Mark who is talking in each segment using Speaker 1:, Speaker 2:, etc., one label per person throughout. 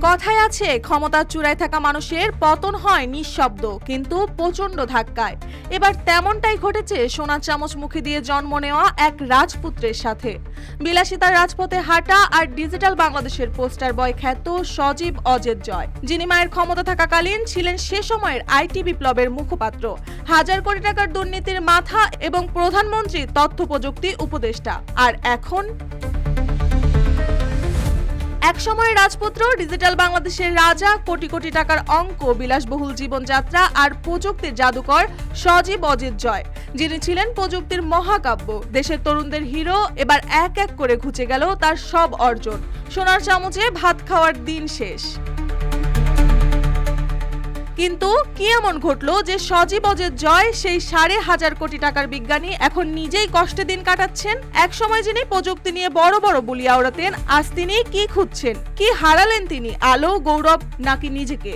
Speaker 1: কথায় আছে ক্ষমতার চূড়ায় থাকা মানুষের পতন হয় নিঃশব্দ কিন্তু প্রচন্ড ধাক্কায়। এবার তেমনটাই ঘটেছে সোনার চামচ মুখে দিয়ে জন্ম নেওয়া এক রাজপুত্রের সাথে। বিলাসিতার রাজপথে হাঁটা আর ডিজিটাল বাংলাদেশের পোস্টার বয় খ্যাত সজীব অজেদ জয়, যিনি মায়ের ক্ষমতা থাকাকালীন ছিলেন সে সময়ের আইটি বিপ্লবের মুখপাত্র, হাজার কোটি টাকার দুর্নীতির মাথা এবং প্রধানমন্ত্রী তথ্য প্রযুক্তি উপদেষ্টা। আর এখন এক সময়ের রাজপুত্র, ডিজিটাল বাংলাদেশের রাজা, কোটি কোটি টাকার অঙ্ক, বিলাসবহুল জীবনযাত্রা আর প্রযুক্তির জাদুকর সজীব অজেদ জয়, যিনি ছিলেন প্রযুক্তির মহাকাব্য, দেশের তরুণদের হিরো, এবার এক এক করে ঘুচে গেল তার সব অর্জন। সোনার চামচে ভাত খাওয়ার দিন শেষ। কিন্তু কি এমন ঘটলো যে সজীব অজেদ জয়, সেই 5,500 কোটি টাকার বিজ্ঞানী, এখন নিজেই কষ্টে দিন কাটাচ্ছেন? এক সময় যিনি প্রযুক্তি নিয়ে বড় বড় বুলি আওড়াতেন, আজ তিনি কি খুঁজছেন? কি হারালেন তিনি, আলো, গৌরব নাকি নিজেকে?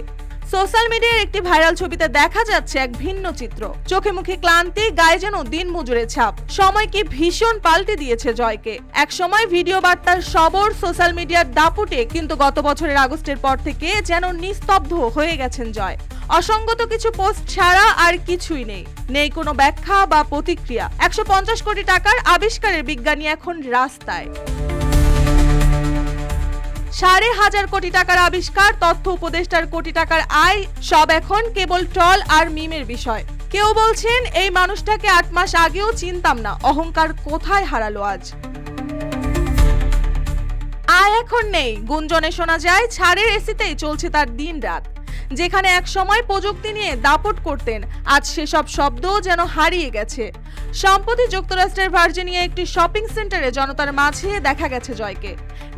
Speaker 1: সোশ্যাল মিডিয়ার একটি ভাইরাল ছবিতে দেখা যাচ্ছে এক ভিন্ন চিত্র। চোখে মুখে ক্লান্তি, গায়ে যেন দিন মজুরের ছাপ। সময় কি ভীষণ পাল্টে দিয়েছে জয়কে। এক সময় ভিডিও বার্তার সবর, সোশ্যাল মিডিয়ার দাপুটে, কিন্তু গত বছরের আগস্টের পর থেকে যেন নিস্তব্ধ হয়ে গেছেন জয়। অসঙ্গত কিছু পোস্ট ছাড়া আর কিছুই নেই, নেই কোনো ব্যাখ্যা বা প্রতিক্রিয়া। 150 কোটি টাকার আবিষ্কারের বিজ্ঞানী এখন রাস্তায়। 5,500 কোটি টাকার আবিষ্কার, তথ্য উপদেষ্টার কোটি টাকার আয়, সব এখন কেবল ট্রল আর মিমের বিষয়। কেউ বলছেন এই মানুষটাকে 8 মাস আগেও চিনতাম না, অহংকার কোথায় হারালো আজ। আয় এখন নেই, গুঞ্জনে শোনা যায় ছাড়ের এসিতেই চলছে তার দিন রাত। যেখানে এক সময় প্রযুক্তি নিয়ে দাপট করতেন, আজ সেসব শব্দ যেন হারিয়ে গেছে। সম্প্রতি যুক্তরাষ্ট্রের ভার্জিনিয়া একটি শপিং সেন্টারে জনতার মাঝে দেখা গেছে জয়কে।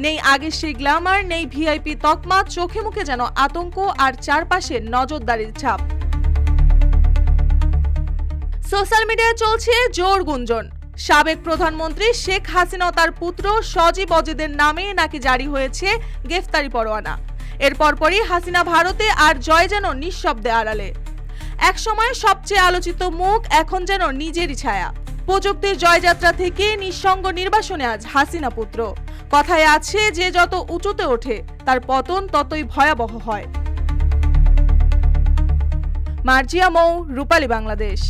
Speaker 1: নেই আগের সেই গ্ল্যামার, নেই ভিআইপি তকমা, চোখে মুখে যেন আতঙ্ক আর চারপাশে নজরদারির ছাপ। সোশ্যাল মিডিয়ায় চলছে জোর গুঞ্জন, সাবেক প্রধানমন্ত্রী শেখ হাসিনা ও তার পুত্র সজীব অজেদের নামে নাকি জারি হয়েছে গ্রেফতারি পরোয়ানা। এর পরপরই হাসিনা ভারতে, আর জয় যেন নিঃশব্দে আড়ালে। এক সময় সবচেয়ে আলোচিত মুখ, এখন যেন নিজেরই ছায়া। প্রযুক্তির জয়যাত্রা থেকে নিঃসঙ্গ নির্বাসনে আজ হাসিনা পুত্র। কথায় আছে যে যত উঁচুতে ওঠে তার পতন ততই ভয়াবহ হয়। মার্জিয়া মৌ, রূপালী বাংলাদেশ।